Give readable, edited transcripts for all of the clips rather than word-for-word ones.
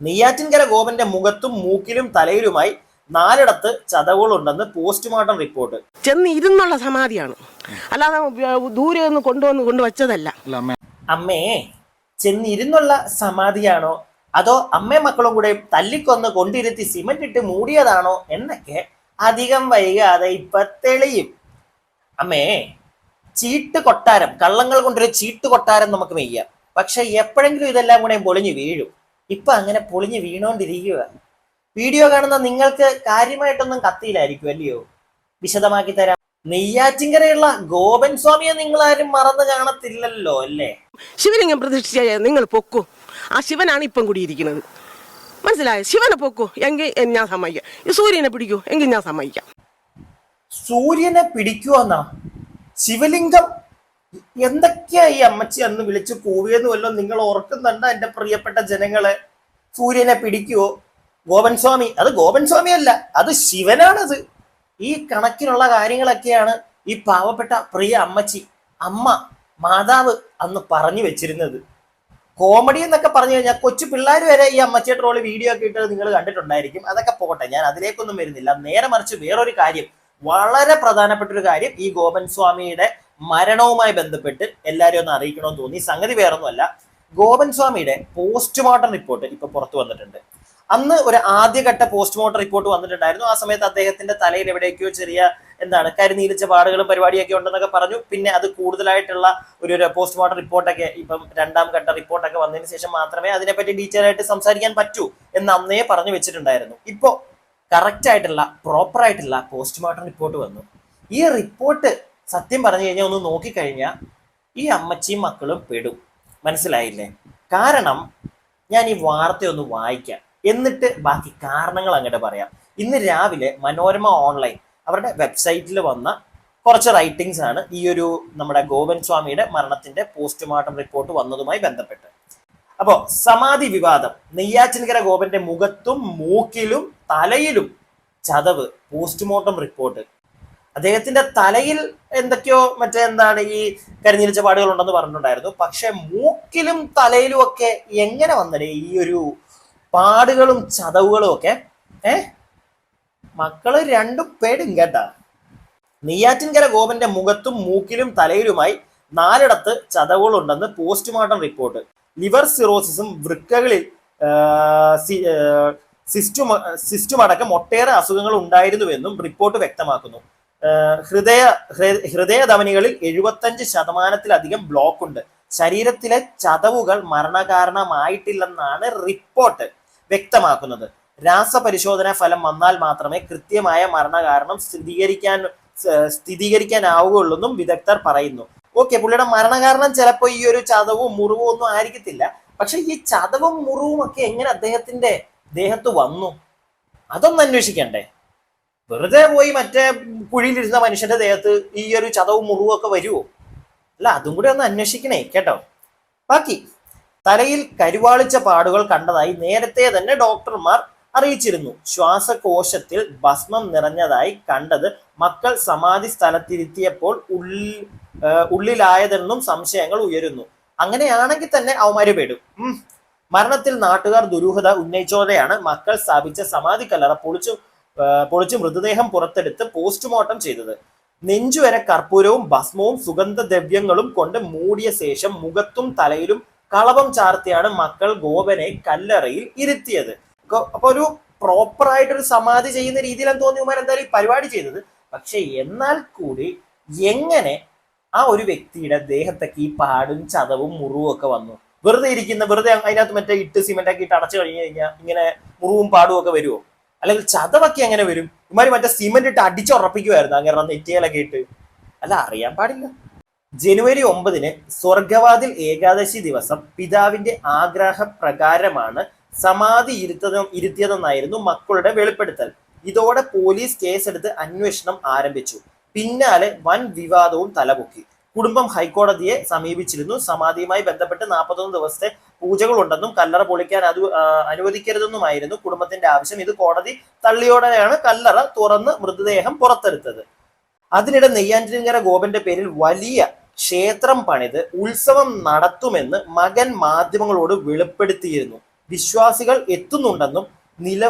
നെയ്യാറ്റിൻകര ഗോപന്റെ മുഖത്തും മൂക്കിലും തലയിലുമായി 4 ചതവുകളുണ്ടെന്ന് postmortem report. ചെന്ന് ഇരുന്നുള്ള സമാധിയാണ്, അല്ലാതെ ദൂരെ ഒന്ന് കൊണ്ടുവച്ചതല്ല. അമ്മേ, ചെന്നിരുന്നുള്ള സമാധിയാണോ അതോ അമ്മേ മക്കളും കൂടെ തല്ലിക്കൊന്ന് കൊണ്ടിരുത്തി സിമന്റ് ഇട്ട് മൂടിയതാണോ എന്നൊക്കെ അധികം വൈകാതെ ഇപ്പൊ തെളിയും. അമ്മേ, ചീട്ട് കൊട്ടാരം, കള്ളങ്ങൾ കൊണ്ടൊരു ചീട്ട് കൊട്ടാരം നമുക്ക് മെയ്യാം. പക്ഷെ എപ്പോഴെങ്കിലും ഇതെല്ലാം കൂടെ പൊളിഞ്ഞു വീഴും. ഇപ്പൊ അങ്ങനെ പൊളിഞ്ഞു വീണോണ്ടിരിക്കുക. വീഡിയോ കാണുന്ന നിങ്ങൾക്ക് കാര്യമായിട്ടൊന്നും കത്തിയില്ലായിരിക്കും അല്ലയോ? വിശദമാക്കി തരാം. നെയ്യാറ്റിൻകരയുള്ള ഗോപൻ സ്വാമിയെ നിങ്ങൾ ആരും മറന്നു കാണത്തില്ലല്ലോ അല്ലേ? ശിവലിംഗം പ്രതിഷ്ഠിച്ച നിങ്ങൾ പൊക്കൂ. ആ ശിവനാണ് ഇപ്പം കൂടിയിരിക്കുന്നത്, മനസ്സിലായോ? ശിവനെ പൊക്കൂ എങ്കിൽ ഞാൻ സമ്മതിക്കാം. ഈ സൂര്യനെ പിടിക്കൂ എങ്കിൽ ഞാൻ സമ്മതിക്കാം. സൂര്യനെ പിടിക്കുവെന്നാ? ശിവലിംഗം എന്തൊക്കെയാ ഈ അമ്മച്ചി അന്ന് വിളിച്ചു കൂവിയെന്ന് വല്ലതും നിങ്ങൾ ഓർക്കുന്നുണ്ടോ എന്റെ പ്രിയപ്പെട്ട ജനങ്ങളെ? സൂര്യനെ പിടിക്കുവോ? ഗോപൻ സ്വാമി, അത് ഗോപൻ സ്വാമി അല്ല, അത് ശിവനാണത്. ഈ കണക്കിനുള്ള കാര്യങ്ങളൊക്കെയാണ് ഈ പാവപ്പെട്ട പ്രിയ അമ്മച്ചി, അമ്മ, മാതാവ് അന്ന് പറഞ്ഞു വെച്ചിരുന്നത്. കോമഡി എന്നൊക്കെ പറഞ്ഞു കഴിഞ്ഞാൽ കൊച്ചു പിള്ളേർ വരെ ഈ അമ്മച്ചിയെ ട്രോളി വീഡിയോ ഒക്കെ ഇട്ടത് നിങ്ങൾ കണ്ടിട്ടുണ്ടായിരിക്കും. അതൊക്കെ പോട്ടെ, ഞാൻ അതിലേക്കൊന്നും വരുന്നില്ല. നേരെ മറിച്ച് വേറൊരു കാര്യം, വളരെ പ്രധാനപ്പെട്ട ഒരു കാര്യം ഈ ഗോപൻ സ്വാമിയുടെ മരണവുമായി ബന്ധപ്പെട്ട് എല്ലാവരും ഒന്ന് അറിയിക്കണമെന്ന് തോന്നി. സംഗതി വേറൊന്നുമല്ല, ഗോപൻ സ്വാമിയുടെ പോസ്റ്റ്മോർട്ടം റിപ്പോർട്ട് ഇപ്പൊ പുറത്തു വന്നിട്ടുണ്ട്. അന്ന് ഒരു ആദ്യഘട്ട പോസ്റ്റ്മോർട്ടം റിപ്പോർട്ട് വന്നിട്ടുണ്ടായിരുന്നു. ആ സമയത്ത് അദ്ദേഹത്തിന്റെ തലയിൽ എവിടേക്കോ ചെറിയ കരിനീലിച്ച പാടുകളും പരിപാടിയൊക്കെ ഉണ്ടെന്നൊക്കെ പറഞ്ഞു. പിന്നെ അത് കൂടുതലായിട്ടുള്ള ഒരു പോസ്റ്റ്മോർട്ടം റിപ്പോർട്ടൊക്കെ ഇപ്പം 2ാം ഘട്ട റിപ്പോർട്ടൊക്കെ വന്നതിന് ശേഷം മാത്രമേ അതിനെപ്പറ്റി ഡീറ്റെയിൽ ആയിട്ട് സംസാരിക്കാൻ പറ്റൂ എന്ന് അന്നേ പറഞ്ഞു വെച്ചിട്ടുണ്ടായിരുന്നു. ഇപ്പോ കറക്റ്റ് ആയിട്ടുള്ള പ്രോപ്പർ ആയിട്ടുള്ള പോസ്റ്റ്മോർട്ടം റിപ്പോർട്ട് വന്നു. ഈ റിപ്പോർട്ട് സത്യം പറഞ്ഞു കഴിഞ്ഞാൽ ഒന്ന് നോക്കിക്കഴിഞ്ഞാൽ ഈ അമ്മച്ചിയും മക്കളും പെടും. മനസ്സിലായില്ലേ? കാരണം ഞാൻ ഈ വാർത്തയൊന്ന് വായിക്കാം, എന്നിട്ട് ബാക്കി കാരണങ്ങൾ അങ്ങോട്ട് പറയാം. ഇന്ന് രാവിലെ മനോരമ ഓൺലൈൻ അവരുടെ വെബ്സൈറ്റിൽ വന്ന കുറച്ച് റൈറ്റിംഗ്സ് ആണ് ഈ ഒരു നമ്മുടെ ഗോപൻ സ്വാമിയുടെ മരണത്തിന്റെ പോസ്റ്റ്മോർട്ടം റിപ്പോർട്ട് വന്നതുമായി ബന്ധപ്പെട്ട്. അപ്പോ സമാധി വിവാദം, നെയ്യാറ്റിൻകര ഗോപന്റെ മുഖത്തും മൂക്കിലും തലയിലും ചതവ്, പോസ്റ്റ്മോർട്ടം റിപ്പോർട്ട്. അദ്ദേഹത്തിന്റെ തലയിൽ എന്തൊക്കെയോ ഈ കരിനീലിച്ച പാടുകൾ ഉണ്ടെന്ന് പറഞ്ഞിട്ടുണ്ടായിരുന്നു. പക്ഷെ മൂക്കിലും തലയിലും ഒക്കെ എങ്ങനെ വന്നേ ഈ ഒരു പാടുകളും ചതവുകളും ഒക്കെ? മക്കള് രണ്ടും പേടും കേട്ടാ. നെയ്യാറ്റിൻകര ഗോപന്റെ മുഖത്തും മൂക്കിലും തലയിലുമായി 4 ചതവുകളുണ്ടെന്ന് പോസ്റ്റ്മോർട്ടം റിപ്പോർട്ട്. ലിവർ സിറോസിസും വൃക്കകളിൽ സിസ്റ്റുമടക്കം ഒട്ടേറെ അസുഖങ്ങൾ ഉണ്ടായിരുന്നുവെന്നും റിപ്പോർട്ട് വ്യക്തമാക്കുന്നു. ഹൃദയധമനികളിൽ 75% ബ്ലോക്ക് ഉണ്ട്. ശരീരത്തിലെ ചതവുകൾ മരണകാരണമായിട്ടില്ലെന്നാണ് റിപ്പോർട്ട് വ്യക്തമാക്കുന്നത്. രാസപരിശോധന ഫലം വന്നാൽ മാത്രമേ കൃത്യമായ മരണകാരണം സ്ഥിരീകരിക്കാനാവുകയുള്ളെന്നും വിദഗ്ധർ പറയുന്നു. ഓക്കെ, പുള്ളിയുടെ മരണകാരണം ചിലപ്പോൾ ഈ ഒരു ചതവും മുറിവും ഒന്നും ആയിരിക്കത്തില്ല. പക്ഷെ ഈ ചതവും മുറിവും ഒക്കെ എങ്ങനെ അദ്ദേഹത്തിന്റെ ദേഹത്ത് വന്നു? അതൊന്നും അന്വേഷിക്കണ്ടേ? വെറുതെ പോയി മറ്റേ കുഴിയിലിരുന്ന മനുഷ്യന്റെ ദേഹത്ത് ഈ ഒരു ചതവും മുറിവും ഒക്കെ വരുമോ? അല്ല, അതും കൂടി ഒന്ന് അന്വേഷിക്കണേ കേട്ടോ. ബാക്കി, തലയിൽ കരുവാളിച്ച പാടുകൾ കണ്ടതായി നേരത്തെ തന്നെ ഡോക്ടർമാർ അറിയിച്ചിരുന്നു. ശ്വാസകോശത്തിൽ ഭസ്മം നിറഞ്ഞതായി കണ്ടത് മക്കൾ സമാധി സ്ഥലത്തിരുത്തിയപ്പോൾ ഉള്ളിലായതെന്നും സംശയങ്ങൾ ഉയരുന്നു. അങ്ങനെയാണെങ്കിൽ തന്നെ അവന്മാര് പെടും. മരണത്തിൽ നാട്ടുകാർ ദുരൂഹത ഉന്നയിച്ചോടെയാണ് മക്കൾ സ്ഥാപിച്ച സമാധി കല്ലറ പൊളിച്ച് മൃതദേഹം പുറത്തെടുത്ത് പോസ്റ്റ്മോർട്ടം ചെയ്തത്. നെഞ്ചുവരെ കർപ്പൂരവും ഭസ്മവും സുഗന്ധദ്രവ്യങ്ങളും കൊണ്ട് മൂടിയ ശേഷം മുഖത്തും തലയിലും കളഭം ചാർത്തിയാണ് മക്കൾ ഗോപനെ കല്ലറയിൽ ഇരുത്തിയത്. അപ്പൊ ഒരു പ്രോപ്പർ ആയിട്ടൊരു സമാധി ചെയ്യുന്ന രീതിയിലാണ് തോന്നിയമാർ എന്തായാലും ഈ പരിപാടി ചെയ്തത്. പക്ഷെ എന്നാൽ കൂടി എങ്ങനെ ആ ഒരു വ്യക്തിയുടെ ദേഹത്തൊക്കെ ഈ പാടും ചതവും മുറിവും ഒക്കെ വന്നു? വെറുതെ അതിനകത്ത് മറ്റേ സിമെന്റ് ഒക്കെ ഇട്ട് അടച്ചു കഴിഞ്ഞു കഴിഞ്ഞാൽ ഇങ്ങനെ മുറിവും പാടും ഒക്കെ വരുമോ? അല്ലെങ്കിൽ ചതവൊക്കെ എങ്ങനെ വരും? ഇമാര് മറ്റേ സിമെന്റ് ഇട്ട് അടിച്ചുറപ്പിക്കുമായിരുന്നു അങ്ങനെ നെറ്റിയിലൊക്കെ ഇട്ട്? അല്ല, അറിയാൻ പാടില്ല. ജനുവരി 9 സ്വർഗവാതിൽ ഏകാദശി ദിവസം പിതാവിന്റെ ആഗ്രഹപ്രകാരമാണ് സമാധി ഇരുത്തിയതെന്നായിരുന്നു മക്കളുടെ വെളിപ്പെടുത്തൽ. ഇതോടെ പോലീസ് കേസെടുത്ത് അന്വേഷണം ആരംഭിച്ചു. പിന്നാലെ വൻ വിവാദവും തലപൊക്കി. കുടുംബം ഹൈക്കോടതിയെ സമീപിച്ചിരുന്നു. സമാധിയുമായി ബന്ധപ്പെട്ട് 41 ദിവസത്തെ പൂജകളുണ്ടെന്നും കല്ലറ പൊളിക്കാൻ അനുവദിക്കരുതെന്നുമായിരുന്നു കുടുംബത്തിന്റെ ആവശ്യം. ഇത് കോടതി തള്ളിയോടെയാണ് കല്ലറ തുറന്ന് മൃതദേഹം പുറത്തെടുത്തത്. അതിനിടെ നെയ്യാറ്റിൻകര ഗോപന്റെ പേരിൽ വലിയ ക്ഷേത്രം പണിത് ഉത്സവം നടത്തുമെന്ന് മകൻ മാധ്യമങ്ങളോട് വെളിപ്പെടുത്തിയിരുന്നു. വിശ്വാസികൾ എത്തുന്നുണ്ടെന്നും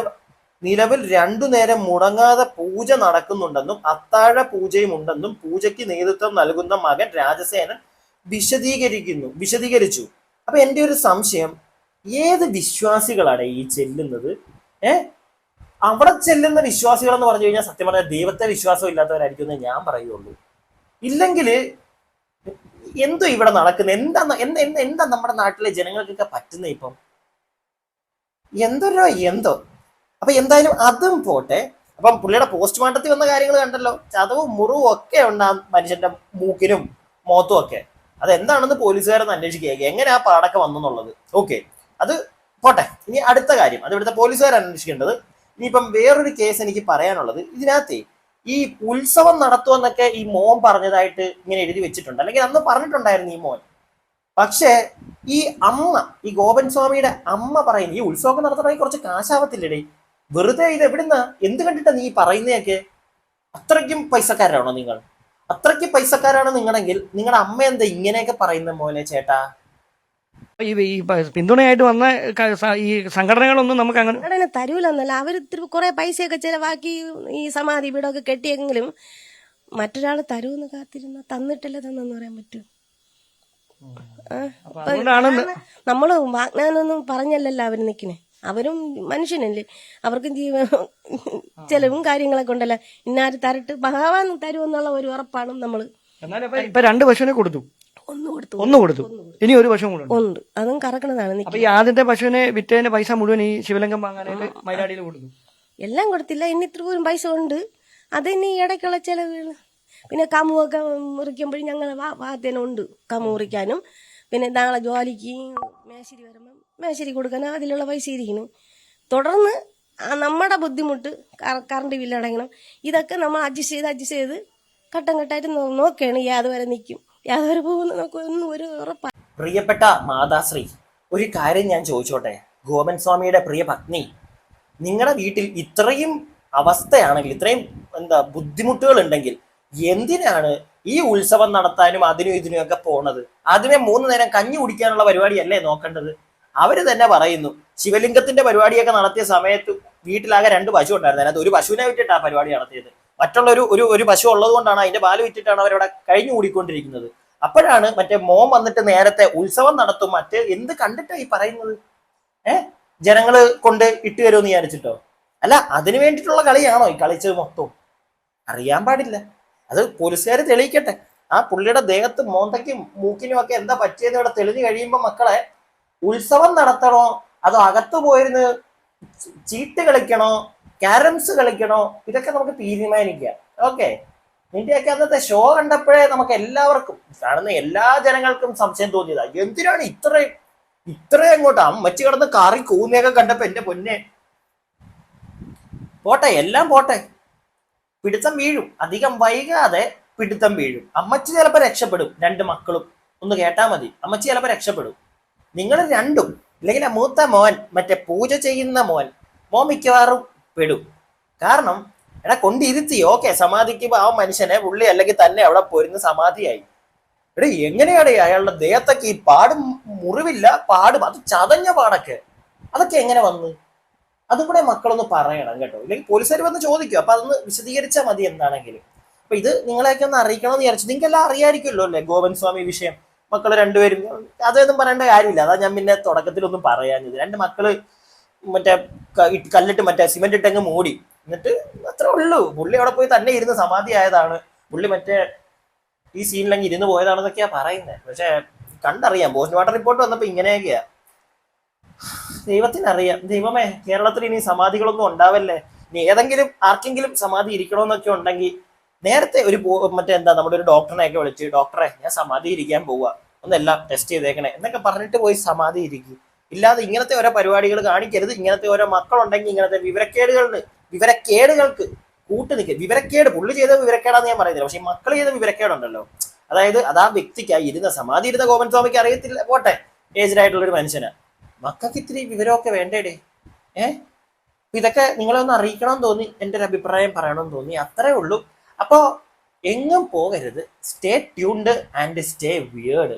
നിലവിൽ 2 നേരം മുടങ്ങാതെ പൂജ നടക്കുന്നുണ്ടെന്നും അത്താഴ പൂജയും ഉണ്ടെന്നും പൂജയ്ക്ക് നേതൃത്വം നൽകുന്ന മകൻ രാജസേനൻ വിശദീകരിച്ചു. അപ്പൊ എൻ്റെ ഒരു സംശയം, ഏത് വിശ്വാസികളാണ് ഈ ചെല്ലുന്നത്? അവിടെ ചെല്ലുന്ന വിശ്വാസികൾ എന്ന് പറഞ്ഞു കഴിഞ്ഞാൽ സത്യം പറഞ്ഞാൽ ദൈവത്തെ വിശ്വാസം ഇല്ലാത്തവരായിരിക്കും എന്ന് ഞാൻ പറയുള്ളൂ. ഇല്ലെങ്കിൽ എന്തോ ഇവിടെ നടക്കുന്നത്? എന്താ നമ്മുടെ നാട്ടിലെ ജനങ്ങൾക്കൊക്കെ പറ്റുന്നത് ഇപ്പം? എന്തോ. അപ്പൊ എന്തായാലും അതും പോട്ടെ. അപ്പം പുള്ളിയുടെ പോസ്റ്റ്മോർട്ടത്തിൽ വന്ന കാര്യങ്ങൾ കണ്ടല്ലോ, ചതവും മുറിവും ഒക്കെ ഉണ്ട് ആ മനുഷ്യന്റെ മൂക്കിനും മുഖത്തും ഒക്കെ. അതെന്താണെന്ന് പോലീസുകാരൊന്ന് അന്വേഷിക്കുക, എങ്ങനെ ആ പാടൊക്കെ വന്നെന്നുള്ളത്. ഓക്കെ, അത് പോട്ടെ. ഇനി അടുത്ത കാര്യം, അത് ഇവിടുത്തെ പോലീസുകാർ അന്വേഷിക്കേണ്ടത്. ഇനിയിപ്പം വേറൊരു കേസ് എനിക്ക് പറയാനുള്ളത്, ഇതിനകത്ത് ഈ ഉത്സവം നടത്തുമെന്നൊക്കെ ഈ മോൻ പറഞ്ഞതായിട്ട് ഇങ്ങനെ എഴുതി വെച്ചിട്ടുണ്ട്, അല്ലെങ്കിൽ അന്ന് പറഞ്ഞിട്ടുണ്ടായിരുന്നു ഈ മോൻ. പക്ഷേ ഈ അമ്മ, ഈ ഗോപൻ സ്വാമിയുടെ അമ്മ പറയുന്നത് ഈ ഉത്സവമൊക്കെ നടത്തണമെങ്കിൽ കുറച്ച് കാശാവത്തില്ലടേ, വെറുതെ ഇത് എവിടുന്ന എന്ത് കണ്ടിട്ടാ നീ പറയുന്നതൊക്കെ? അത്രയ്ക്കും പൈസക്കാരാണോ നിങ്ങൾ? അത്രയ്ക്ക് പൈസക്കാരാണ് നിങ്ങളെങ്കിൽ നിങ്ങളുടെ അമ്മ എന്താ ഇങ്ങനെയൊക്കെ പറയുന്ന മോനെ ചേട്ടാ? ഈ പിന്തുണയായിട്ട് വന്ന ഈ സംഘടനകളൊന്നും നമുക്ക് അങ്ങനെ തരൂലെന്നല്ല, അവർ കുറെ പൈസയൊക്കെ ചെലവാക്കി ഈ സമാധി വീടൊക്കെ കെട്ടിയെങ്കിലും മറ്റൊരാൾ തരൂന്ന് കാത്തിരുന്ന തന്നിട്ടില്ല തന്നെന്ന് പറയാൻ പറ്റും. നമ്മള് വാഗ്ദാനൊന്നും പറഞ്ഞല്ലല്ലോ അവര് നിക്കണേ. അവരും മനുഷ്യനല്ലേ, അവർക്കും ചെലവും കാര്യങ്ങളൊക്കെ ഉണ്ടല്ലോ. ഇന്നാര് തരട്ട് ഭഗവാൻ തരുമെന്നുള്ള ഒരു ഉറപ്പാണ് നമ്മള്. ഇപ്പൊ 2 പശുവിനെ കൊടുത്തു, ഒന്ന് കൊടുത്തു, ഇനി ഒരു പശു കൂടെ ഉണ്ട്, അതും കറക്കണതാണ്. അപ്പൊ ഈ ആദ്യത്തെ പശുവിനെ വിറ്റതിന്റെ പൈസ മുഴുവൻ ഈ ശിവലിംഗം വാങ്ങാനായിട്ട് മൈലാടിയിൽ കൊടുത്തു. എല്ലാം കൊടുത്തില്ല, ഇനി ഇത്ര പോലും പൈസ ഉണ്ട്. അത് ഇനി ഇടയ്ക്കുള്ള ചെലവുകൾ. പിന്നെ കമുവൊക്കെ മുറിക്കുമ്പോഴും ഞങ്ങൾ വാദ്യനുണ്ട് കമു മുറിക്കാനും. പിന്നെ നാളെ ജോലിക്ക് മേശരി വരുമ്പം മേശരി കൊടുക്കാനും അതിലുള്ള പൈസ ഇരിക്കുന്നു. തുടർന്ന് നമ്മുടെ ബുദ്ധിമുട്ട്, കറണ്ട് ബില്ല് അടയ്ക്കണം, ഇതൊക്കെ നമ്മൾ അഡ്ജസ്റ്റ് ചെയ്ത് ഘട്ടം ഘട്ടമായിട്ട് നോക്കുകയാണ്. യാതൊരു നിൽക്കും, യാതൊരു പോകുന്ന നോക്കൊന്നും ഒരു ഉറപ്പാണ്. പ്രിയപ്പെട്ട മാതാശ്രീ, ഒരു കാര്യം ഞാൻ ചോദിച്ചോട്ടെ? ഗോപൻ സ്വാമിയുടെ പ്രിയ പത്നി, നിങ്ങളുടെ വീട്ടിൽ ഇത്രയും അവസ്ഥയാണെങ്കിൽ, ഇത്രയും ബുദ്ധിമുട്ടുകൾ ഉണ്ടെങ്കിൽ എന്തിനാണ് ഈ ഉത്സവം നടത്താനും അതിനും ഇതിനുമൊക്കെ പോണത്? ആദ്യമേ 3 നേരം കഞ്ഞി കുടിക്കാനുള്ള പരിപാടിയല്ലേ നോക്കേണ്ടത്? അവര് തന്നെ പറയുന്നു, ശിവലിംഗത്തിന്റെ പരിപാടിയൊക്കെ നടത്തിയ സമയത്ത് വീട്ടിലാകെ 2 പശു ഉണ്ടായിരുന്നു, അതിനകത്ത് ഒരു പശുവിനെ വിറ്റിട്ടാ പരിപാടി നടത്തിയത്. മറ്റുള്ള ഒരു പശു ഉള്ളത് കൊണ്ടാണ്, അതിന്റെ പാല് വിറ്റിട്ടാണ് അവരവിടെ കഴിഞ്ഞു കൂടിക്കൊണ്ടിരിക്കുന്നത്. അപ്പോഴാണ് മറ്റേ മോൻ വന്നിട്ട് നേരത്തെ ഉത്സവം നടത്തും മറ്റേ എന്ത് കണ്ടിട്ടാ ഈ പറയുന്നത്? ജനങ്ങള് കൊണ്ട് ഇട്ട് തരുമെന്ന് വിചാരിച്ചിട്ടോ? അല്ല, അതിനു വേണ്ടിയിട്ടുള്ള കളിയാണോ ഈ കളിച്ചത് മൊത്തം? അറിയാൻ പാടില്ല. അത് പോലീസുകാർ തെളിയിക്കട്ടെ. ആ പുള്ളിയുടെ ദേഹത്ത് മോന്തയ്ക്കും മൂക്കിനും ഒക്കെ എന്താ പറ്റിയെന്ന് ഇവിടെ തെളിഞ്ഞു കഴിയുമ്പോ മക്കളെ, ഉത്സവം നടത്തണോ അതോ അകത്ത് പോയിരുന്ന് ചീട്ട് കളിക്കണോ, ക്യാരംസ് കളിക്കണോ, ഇതൊക്കെ നമുക്ക് തീരുമാനിക്കാം. ഓക്കെ, നിന്റെയൊക്കെ അന്നത്തെ ഷോ കണ്ടപ്പോഴേ നമുക്ക് എല്ലാവർക്കും, കാണുന്ന എല്ലാ ജനങ്ങൾക്കും സംശയം തോന്നിയതാ, എന്തിനാണ് ഇത്രയും അങ്ങോട്ട് അമ്മച്ചി കിടന്ന് കാറി കൂന്നിയൊക്കെ കണ്ടപ്പോ എന്റെ പൊന്നെ. പോട്ടെ, എല്ലാം പോട്ടെ, പിടുത്തം വീഴും, അധികം വൈകാതെ പിടുത്തം വീഴും. അമ്മച്ചി ചിലപ്പോ രക്ഷപ്പെടും, 2 മക്കളും ഒന്ന് കേട്ടാ മതി, അമ്മച്ചി ചിലപ്പോ രക്ഷപ്പെടും. നിങ്ങൾ രണ്ടും, അല്ലെങ്കിൽ മൂത്ത മോൻ, മറ്റേ പൂജ ചെയ്യുന്ന മോൻ മിക്കവാറും പെടും. കാരണം കൊണ്ടിരുത്തി, ഓക്കെ, സമാധിക്ക് ആ മനുഷ്യനെ പുള്ളി അല്ലെങ്കിൽ തന്നെ അവിടെ പോരുന്ന സമാധിയായി. എങ്ങനെയാണ് അയാളുടെ ദേഹത്തൊക്കെ ഈ പാടും, മുറിവില്ല പാടും, അത് ചതഞ്ഞ പാടൊക്കെ, അതൊക്കെ എങ്ങനെ വന്ന്? അതും കൂടെ മക്കളൊന്ന് പറയണം കേട്ടോ, ഇല്ലെങ്കിൽ പോലീസുകാർ വന്ന് ചോദിക്കും. അപ്പൊ അതൊന്ന് വിശദീകരിച്ചാൽ മതി എന്താണെങ്കിലും. അപ്പൊ ഇത് നിങ്ങളെയൊക്കെ ഒന്ന് അറിയിക്കണമെന്ന് വിചാരിച്ചു. നിങ്ങൾക്കെല്ലാം അറിയാമായിരിക്കുമല്ലോ അല്ലേ ഗോപൻ സ്വാമി വിഷയം? മക്കള് 2 പേരും, അതൊന്നും പറയേണ്ട കാര്യമില്ല. അതാ ഞാൻ പിന്നെ തുടക്കത്തിലൊന്നും പറയാഞ്ഞത്. 2 മക്കള് മറ്റേ കല്ലിട്ട് മറ്റേ സിമെന്റ് ഇട്ടങ്ങ് മൂടി, എന്നിട്ട് അത്രേ ഉള്ളൂ. പുള്ളി അവിടെ പോയി തന്നെ ഇരുന്ന് സമാധി ആയതാണ്, പുള്ളി മറ്റേ ഈ സീനിലങ്ങ് ഇരുന്ന് പോയതാണെന്നൊക്കെയാ പറയുന്നത്. പക്ഷെ കണ്ടറിയാം, പോസ്റ്റ്മോർട്ടം റിപ്പോർട്ട് വന്നപ്പോ ഇങ്ങനെയൊക്കെയാ. ദൈവത്തിനറിയാം. ദൈവമേ, കേരളത്തിൽ ഇനി സമാധികളൊന്നും ഉണ്ടാവല്ലേ. ഇനി ഏതെങ്കിലും ആർക്കെങ്കിലും സമാധി ഇരിക്കണമെന്നൊക്കെ ഉണ്ടെങ്കിൽ നേരത്തെ ഒരു നമ്മുടെ ഒരു ഡോക്ടറിനെയൊക്കെ വിളിച്ച്, ഡോക്ടറെ ഞാൻ സമാധി ഇരിക്കാൻ പോവുക, ഒന്നെല്ലാം ടെസ്റ്റ് ചെയ്തേക്കണേ എന്നൊക്കെ പറഞ്ഞിട്ട് പോയി സമാധി ഇരിക്കും. ഇല്ലാതെ ഇങ്ങനത്തെ ഓരോ പരിപാടികൾ കാണിക്കരുത്. ഇങ്ങനത്തെ ഓരോ മക്കളുണ്ടെങ്കിൽ ഇങ്ങനത്തെ വിവരക്കേടുകൾക്ക് കൂട്ട് നിൽക്കുക. വിവരക്കേട് പുള്ളി ചെയ്ത വിവരക്കേടാന്ന് ഞാൻ പറയുന്നില്ല, പക്ഷെ ഈ മക്കൾ ചെയ്ത വിവരക്കേടുണ്ടല്ലോ, അതായത് അതാ വ്യക്തിക്കായി സമാധി ഇരുന്ന ഗോപൻ സ്വാമിക്ക് അറിയത്തില്ല, പോട്ടെ, ഏജ്ഡ് ആയിട്ടുള്ളൊരു മനുഷ്യനാ. മക്കൾക്ക് ഇത്തിരി വിവരമൊക്കെ വേണ്ടേടേ. ഇതൊക്കെ നിങ്ങളെ ഒന്ന് അറിയിക്കണമെന്ന് തോന്നി, എൻ്റെ ഒരു അഭിപ്രായം പറയണമെന്ന് തോന്നി, അത്രേ ഉള്ളൂ. അപ്പോ എങ്ങും പോകരുത്. Stay tuned and stay weird.